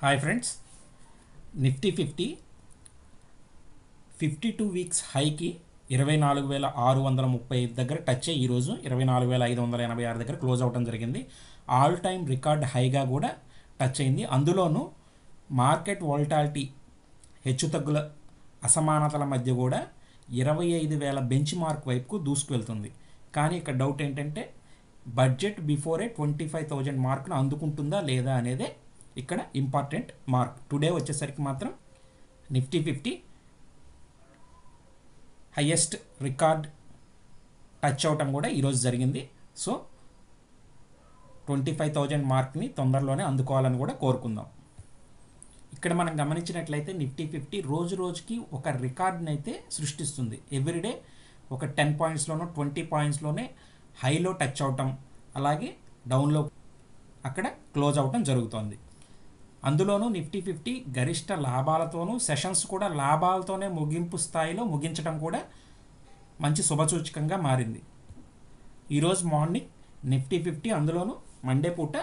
Hi friends, Nifty 52 weeks హైకి 24,635 దగ్గర touch అయ్యి ఈరోజు 24,586 దగ్గర క్లోజ్ అవడం జరిగింది. ఆల్ టైమ్ రికార్డ్ హైగా కూడా టచ్ అయింది. అందులోనూ మార్కెట్ వోల్టాలిటీ హెచ్చుతగ్గుల అసమానతల మధ్య కూడా 25,000 బెంచ్ మార్క్ వైపుకు దూసుకువెళ్తుంది. కానీ ఇక్కడ డౌట్ ఏంటంటే బడ్జెట్ బిఫోరే 25,000 మార్క్ను అందుకుంటుందా లేదా అనేదే ఇక్కడ ఇంపార్టెంట్ మార్క్. టుడే వచ్చేసరికి మాత్రం నిఫ్టీ 50 హయ్యెస్ట్ రికార్డ్ టచ్ అవటం కూడా ఈరోజు జరిగింది. సో 25,000 మార్క్ని తొందరలోనే అందుకోవాలని కూడా కోరుకుందాం. ఇక్కడ మనం గమనించినట్లయితే నిఫ్టీ 50 రోజు రోజుకి ఒక రికార్డ్ని అయితే సృష్టిస్తుంది. ఎవ్రీడే ఒక 10 పాయింట్స్లోనో 20 పాయింట్స్లోనే హైలో టచ్ అవటం, అలాగే డౌన్లో అక్కడ క్లోజ్ అవటం జరుగుతోంది. అందులోనూ నిఫ్టీ 50 గరిష్ట లాభాలతోనూ సెషన్స్ కూడా లాభాలతోనే ముగింపు స్థాయిలో ముగించడం కూడా మంచి శుభసూచకంగా మారింది. ఈరోజు మార్నింగ్ నిఫ్టీ 50 అందులోనూ మండే పూట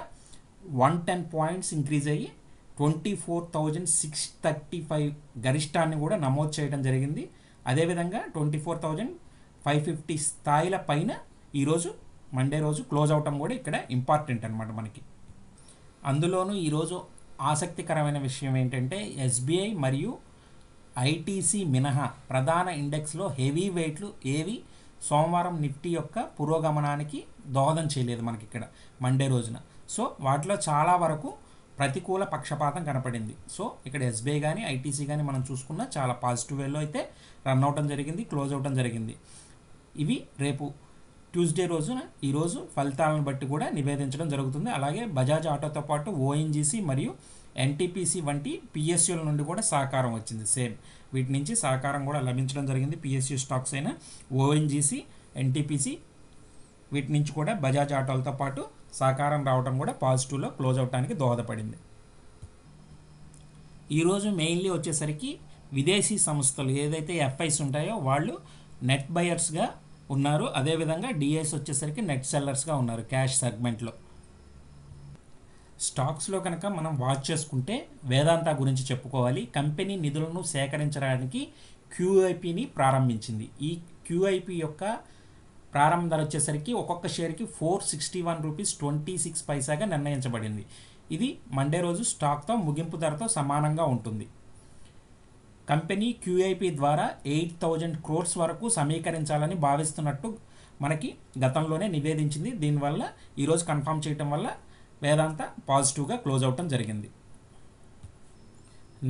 110 పాయింట్స్ ఇంక్రీజ్ అయ్యి 24,635 గరిష్టాన్ని కూడా నమోదు చేయడం జరిగింది. అదేవిధంగా 24,550 స్థాయిల పైన ఈరోజు మండే రోజు క్లోజ్ అవటం కూడా ఇక్కడ ఇంపార్టెంట్ అనమాట మనకి. అందులోనూ ఈరోజు ఆసక్తికరమైన విషయం ఏంటంటే ఎస్బీఐ మరియు ఐటీసీ మినహా ప్రధాన ఇండెక్స్లో హెవీ వెయిట్లు ఏవి సోమవారం నిఫ్టీ యొక్క పురోగమనానికి దోహదం చేయలేదు మనకి ఇక్కడ మండే రోజున. సో వాటిలో చాలా వరకు ప్రతికూల పక్షపాతం కనపడింది. సో ఇక్కడ ఎస్బీఐ కానీ ఐటీసీ కానీ మనం చూసుకున్న చాలా పాజిటివ్ వేలో అయితే రన్ అవటం జరిగింది, క్లోజ్ అవటం జరిగింది. ఇవి రేపు ట్యూస్డే రోజున ఈరోజు ఫలితాలను బట్టి కూడా నివేదించడం జరుగుతుంది. అలాగే బజాజ్ ఆటోతో పాటు ఓఎన్జీసీ మరియు ఎన్టీపీసీ వంటి పిఎస్యూల నుండి కూడా సహకారం వచ్చింది. సేమ్ వీటి నుంచి సహకారం కూడా లభించడం జరిగింది. పిఎస్యూ స్టాక్స్ అయిన ఓఎన్జీసీ, ఎన్టీపీసీ వీటి నుంచి కూడా బజాజ్ ఆటోలతో పాటు సహకారం రావడం కూడా పాజిటివ్లో క్లోజ్ అవడానికి దోహదపడింది. ఈరోజు మెయిన్లీ వచ్చేసరికి విదేశీ సంస్థలు ఏదైతే ఎఫ్ఐస్ ఉంటాయో వాళ్ళు నెట్ బయర్స్గా ఉన్నారు. అదేవిధంగా డిఐస్ వచ్చేసరికి నెట్ సెల్లర్స్గా ఉన్నారు క్యాష్ సెగ్మెంట్లో. స్టాక్స్లో కనుక మనం వాచ్ చేసుకుంటే వేదాంత గురించి చెప్పుకోవాలి. కంపెనీ నిధులను సేకరించడానికి క్యూఐపిని ప్రారంభించింది. ఈ క్యూఐపి యొక్క ప్రారంభ ధర వచ్చేసరికి ఒక్కొక్క షేర్కి 461 రూపీస్ 26 పైసాగా నిర్ణయించబడింది. ఇది మండే రోజు స్టాక్తో ముగింపు ధరతో సమానంగా ఉంటుంది. కంపెనీ క్యూఐపి ద్వారా 8,000 crores వరకు సమీకరించాలని భావిస్తున్నట్టు మనకి గతంలోనే నివేదించింది. దీనివల్ల ఈరోజు కన్ఫర్మ్ చేయటం వల్ల వేదాంత పాజిటివ్గా క్లోజ్ అవటం జరిగింది.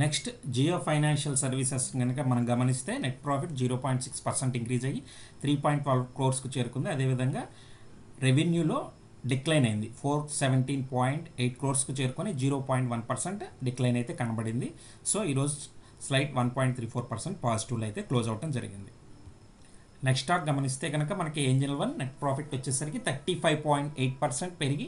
నెక్స్ట్ జియో ఫైనాన్షియల్ సర్వీసెస్ కనుక మనం గమనిస్తే నెట్ ప్రాఫిట్ 0.6% ఇంక్రీజ్ అయ్యి 3.12 crores చేరుకుంది. అదేవిధంగా రెవెన్యూలో డిక్లైన్ అయింది, 417.8 crores చేరుకొని 0.1% డిక్లైన్ అయితే కనబడింది. సో ఈరోజు స్లైట్ 1.34% పాజిటివ్లో అయితే క్లోజ్ అవటం జరిగింది. నెక్స్ట్ స్టాక్ గమనిస్తే కనుక మనకి ఏంజల్ వన్ నెట్ ప్రాఫిట్ వచ్చేసరికి 35.8% పెరిగి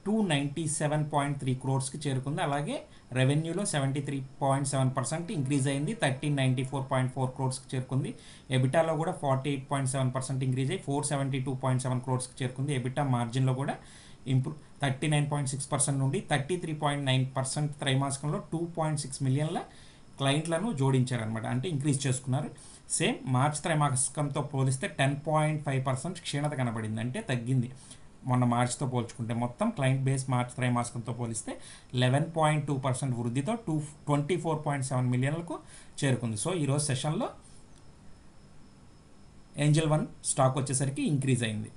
297.3 crores చేరుకుంది. అలాగే రెవెన్యూలో 73.7% ఇంక్రీజ్ అయింది, 1,394.4 crores చేరుకుంది. ఎబిటాలో కూడా 48.7% ఇంక్రీజ్ అయ్యి 472.7 crores చేరుకుంది. ఎబిటా మార్జిన్లో కూడా 39.6% నుండి 33.9% త్రైమాసికంలో 2.6 మిలియన్ల క్లయింట్లను జోడించారనమాట, అంటే ఇంక్రీజ్ చేసుకున్నారు. సేమ్ మార్చ్ త్రైమాసికంతో పోలిస్తే 10.5% క్షీణత కనబడింది, అంటే తగ్గింది మొన్న మార్చ్తో పోల్చుకుంటే. మొత్తం క్లయింట్ బేస్ మార్చ్ త్రైమాసికంతో పోలిస్తే 11.2% వృద్ధితో 24.7 మిలియన్లకు చేరుకుంది. సో ఈరోజు సెషన్లో ఏంజల్ వన్ స్టాక్ వచ్చేసరికి ఇంక్రీజ్ అయింది.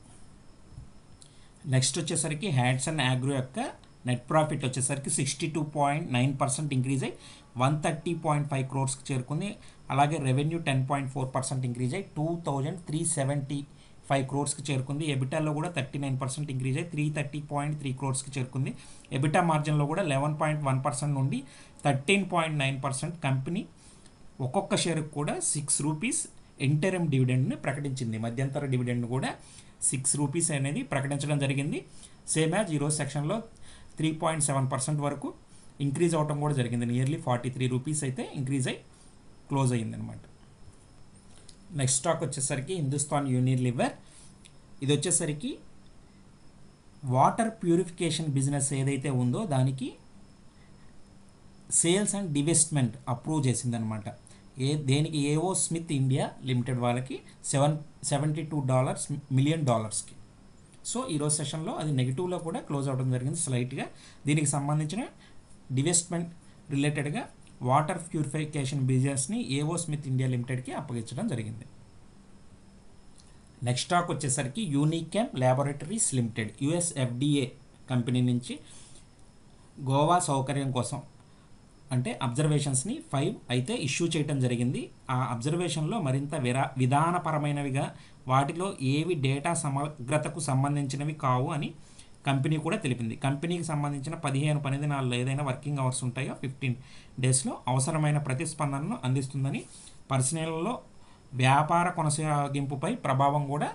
నెక్స్ట్ వచ్చేసరికి హ్యాట్సన్ అగ్రో యొక్క నెట్ ప్రాఫిట్ వచ్చేసరికి 62.9% ఇంక్రీజ్ అయ్యి 130.5 crores చేరుకుంది. అలాగే రెవెన్యూ 10.4% ఇంక్రీజ్ అయ్యి 2,375 crores చేరుకుంది. ఎబిటాలో కూడా 39% ఇంక్రీజ్ అయ్యి 330.3 crores చేరుకుంది. ఎబిటా మార్జిన్లో కూడా 11.1% నుండి 13.9%. కంపెనీ ఒక్కొక్క షేర్కి కూడా 6 రూపీస్ ఇంటరిమ్ డివిడెండ్ని ప్రకటించింది. మధ్యంతర డివిడెండ్ కూడా 6 రూపీస్ అనేది ప్రకటించడం జరిగింది. సేమ్ యాజ్ ఈరోజు సెక్షన్లో 3.7% వరకు ఇంక్రీజ్ అవటం కూడా జరిగింది. నియర్లీ 43 రూపీస్ అయితే ఇంక్రీజ్ అయ్యి క్లోజ్ అయ్యింది అనమాట. నెక్స్ట్ స్టాక్ వచ్చేసరికి హిందుస్థాన్ యూనిలివర్. ఇది వచ్చేసరికి వాటర్ ప్యూరిఫికేషన్ బిజినెస్ ఏదైతే ఉందో దానికి సేల్స్ అండ్ డివెస్ట్మెంట్ అప్రూవ్ చేసిందనమాట. దేనికి ఏఓ స్మిత్ ఇండియా లిమిటెడ్ వాళ్ళకి $72 మిలియన్. సో ఈరోజు సెషన్లో అది నెగిటివ్లో కూడా క్లోజ్ అవ్వడం జరిగింది స్లైట్గా. దీనికి సంబంధించిన డివెస్ట్మెంట్ రిలేటెడ్గా వాటర్ ప్యూరిఫికేషన్ బిజినెస్ని ఏఓ స్మిత్ ఇండియా లిమిటెడ్కి అప్పగించడం జరిగింది. నెక్స్ట్ స్టాక్ వచ్చేసరికి Unichem Laboratories Limited, US FDA company నుంచి గోవా సౌకర్యం కోసం అంటే అబ్జర్వేషన్స్ని 5 అయితే ఇష్యూ చేయడం జరిగింది. ఆ అబ్జర్వేషన్లో మరింత విధానపరమైనవిగా వాటిలో ఏవి డేటా సమగ్రతకు సంబంధించినవి కావు అని కంపెనీ కూడా తెలిపింది. కంపెనీకి సంబంధించిన 15 పని దినాల్లో ఏదైనా వర్కింగ్ అవర్స్ ఉంటాయో 15 డేస్లో అవసరమైన ప్రతిస్పందనను అందిస్తుందని, పరిశీలనలో వ్యాపార కొనసాగింపుపై ప్రభావం కూడా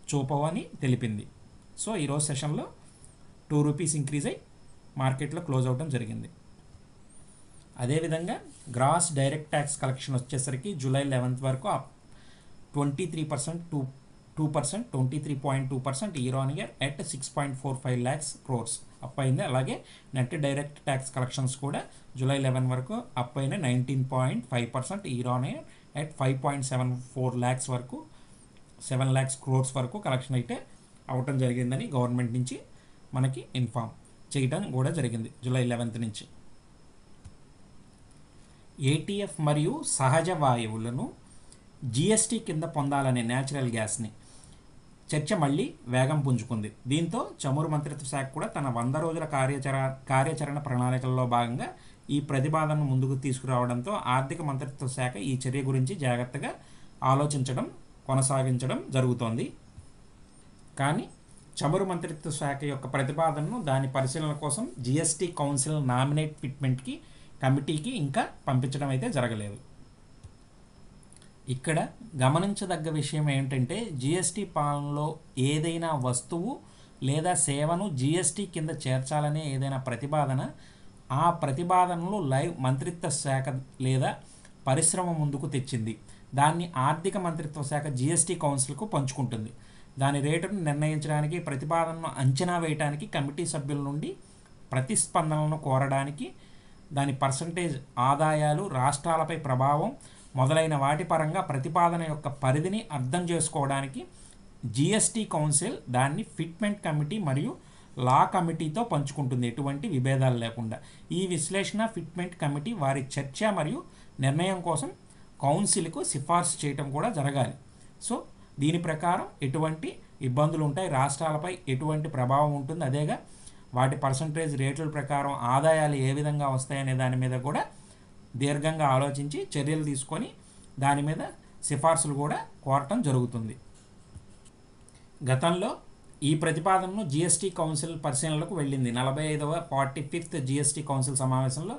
చూపవని తెలిపింది. సో ఈరోజు సెషన్లో ₹2 ఇంక్రీజ్ అయ్యి మార్కెట్లో క్లోజ్ అవ్వడం జరిగింది. అదేవిధంగా గ్రాస్ డైరెక్ట్ ట్యాక్స్ కలెక్షన్ వచ్చేసరికి జూలై 11 వరకు 23% 23.2% year on year at 6.45 lakhs crores up అయింది. అలాగే నెట్ డైరెక్ట్ ట్యాక్స్ కలెక్షన్స్ కూడా జూలై 11 వరకు అప్ అయిన 19.5% year on year at 5.74 lakhs వరకు 7 lakhs crores వరకు కలెక్షన్ అయితే అవటం జరిగిందని గవర్నమెంట్ నుంచి మనకి ఇన్ఫామ్ చేయడం కూడా జరిగింది జూలై 11 నుంచి. ఏటీఎఫ్ మరియు సహజ వాయువులను జిఎస్టీ కింద పొందాలనే న్యాచురల్ గ్యాస్ని చర్చ మళ్ళీ వేగం పుంజుకుంది. దీంతో చమురు మంత్రిత్వ శాఖ కూడా తన 100 రోజుల కార్యాచరణ ప్రణాళికల్లో భాగంగా ఈ ప్రతిపాదనను ముందుకు తీసుకురావడంతో ఆర్థిక మంత్రిత్వ శాఖ ఈ చర్య గురించి జాగ్రత్తగా కొనసాగించడం జరుగుతోంది. కానీ చమురు మంత్రిత్వ శాఖ యొక్క ప్రతిపాదనను దాని పరిశీలన కోసం జిఎస్టీ కౌన్సిల్ నామినేట్ ఫిట్మెంట్కి కమిటీకి ఇంకా పంపించడం అయితే జరగలేదు. ఇక్కడ గమనించదగ్గ విషయం ఏంటంటే జిఎస్టీ పాలనలో ఏదైనా వస్తువు లేదా సేవను జిఎస్టీ కింద చేర్చాలనే ఏదైనా ప్రతిపాదన, ఆ ప్రతిపాదనలో మంత్రిత్వ శాఖ లేదా పరిశ్రమ ముందుకు తెచ్చింది. దాన్ని ఆర్థిక మంత్రిత్వ శాఖ జిఎస్టీ కౌన్సిల్కు పంచుకుంటుంది. దాని రేటును నిర్ణయించడానికి, ప్రతిపాదనను అంచనా వేయడానికి, కమిటీ సభ్యుల నుండి ప్రతిస్పందనలను కోరడానికి, దాని పర్సంటేజ్, ఆదాయాలు, రాష్ట్రాలపై ప్రభావం మొదలైన వాటి పరంగా ప్రతిపాదన యొక్క పరిధిని అర్థం చేసుకోవడానికి జిఎస్టీ కౌన్సిల్ దాన్ని ఫిట్మెంట్ కమిటీ మరియు లా కమిటీతో పంచుకుంటుంది, ఎటువంటి విభేదాలు లేకుండా. ఈ విశ్లేషణ ఫిట్మెంట్ కమిటీ వారి చర్చ మరియు నిర్ణయం కోసం కౌన్సిల్కు సిఫార్సు చేయటం కూడా జరగాలి. సో దీని ప్రకారం ఎటువంటి ఇబ్బందులు ఉంటాయి, రాష్ట్రాలపై ఎటువంటి ప్రభావం ఉంటుంది, అదేగా వాటి పర్సంటేజ్ రేట్ల ప్రకారం ఆదాయాలు ఏ విధంగా వస్తాయనే దాని మీద కూడా దీర్ఘంగా ఆలోచించి చర్యలు తీసుకొని దాని మీద సిఫార్సులు కూడా కోరటం జరుగుతుంది. గతంలో ఈ ప్రతిపాదనను జిఎస్టీ కౌన్సిల్ పరిశీలనలకు వెళ్ళింది. 45వ జిఎస్టీ కౌన్సిల్ సమావేశంలో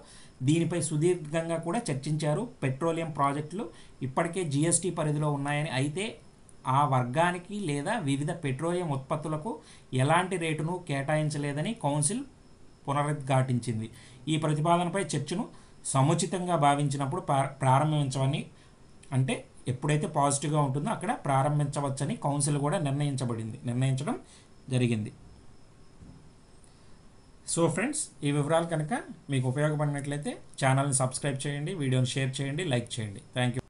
దీనిపై సుదీర్ఘంగా కూడా చర్చించారు. పెట్రోలియం ప్రాజెక్టులు ఇప్పటికే జిఎస్టీ పరిధిలో ఉన్నాయని, అయితే ఆ వర్గానికి లేదా వివిధ పెట్రోలియం ఉత్పత్తులకు ఎలాంటి రేటును కేటాయించలేదని కౌన్సిల్ పునరుద్ఘాటించింది. ఈ ప్రతిపాదనపై చర్చను సముచితంగా భావించినప్పుడు ప్రారంభించవని, అంటే ఎప్పుడైతే పాజిటివ్గా ఉంటుందో అక్కడ ప్రారంభించవచ్చని కౌన్సిల్ కూడా నిర్ణయించడం జరిగింది. సో ఫ్రెండ్స్, ఈ వివరాలు కనుక మీకు ఉపయోగపడినట్లయితే ఛానల్ని సబ్స్క్రైబ్ చేయండి, వీడియోని షేర్ చేయండి, లైక్ చేయండి. Thank you.